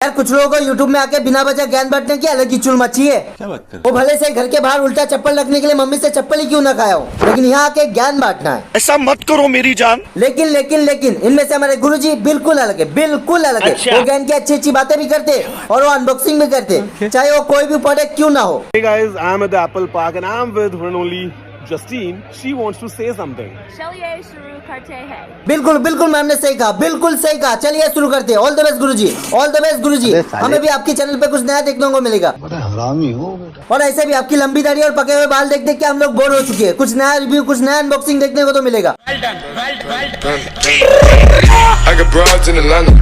यार कुछ लोगों को यूट्यूब में आके बिना वजह ज्ञान बांटने की अलग ही चुल मची है। क्या बात कर? वो भले से घर के बाहर उल्टा चप्पल रखने के लिए मम्मी से चप्पल ही क्यों ना खाया हो, लेकिन यहाँ आके ज्ञान बांटना है। ऐसा मत करो मेरी जान। लेकिन लेकिन लेकिन इनमें से हमारे गुरुजी बिल्कुल अलग है, बिल्कुल अलग है। अच्छा। वो ज्ञान की अच्छी अच्छी बातें भी करते और वो अनबॉक्सिंग भी करते, चाहे वो कोई भी प्रोडक्ट क्यों ना हो। Hey guys, I'm at the Apple Park and I'm with one and only Justine. She wants to say something. चलिए शुरू करते हैं। बिल्कुल बिल्कुल मैम ने सही कहा, बिल्कुल सही कहा। चलिए शुरू करते हैं। All the best Guruji, all the best Guruji. हमें भी आपकी चैनल पे कुछ नया देखने को मिलेगा। हरामी हो बेटा। और ऐसे भी आपकी लंबी दाढ़ी और पके हुए बाल देख देख के हम लोग बोर हो चुके हैं। कुछ नया रिव्यू, कुछ नया अनबॉक्सिंग देखने को तो मिलेगा। I got broads in Atlanta.